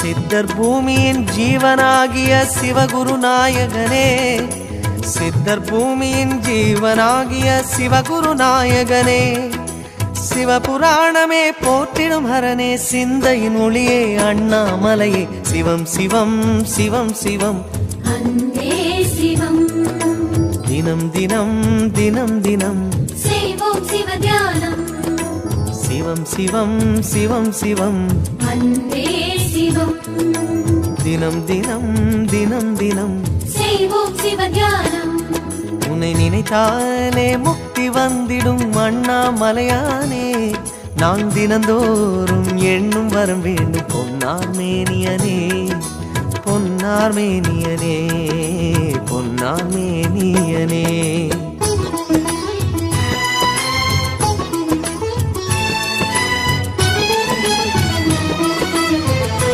சித்தர் பூமியின் ஜீவனாகிய சிவகுருநாயகனே, சித்தர் பூமியின் ஜீவனாகிய சிவகுருநாயகனே, சிவபுராணமே போற்றிடும் ஹரனே, சிந்தையின் ஒளியே அண்ணாமலையே, சிவம் சிவம் சிவம் சிவம் அன்பே சிவம். தினம் தினம் தினம் தினம் செய்வோம் சிவ தியானம். சிவம் சிவம் சிவம் சிவம் அன்பே சிவம். தினம் தினம் தினம் தினம் செய்வோம் சிவ தியானம். உன்னை நினைத்தாலே முக்தி வந்திடும் அண்ணாமலையானே, நான் தினந்தோறும் எண்ணும் வரம் வேண்டும் பொன்னார் மேனியனே, பொன்னார் மேனியனே, பொன்னார் மேனியனே.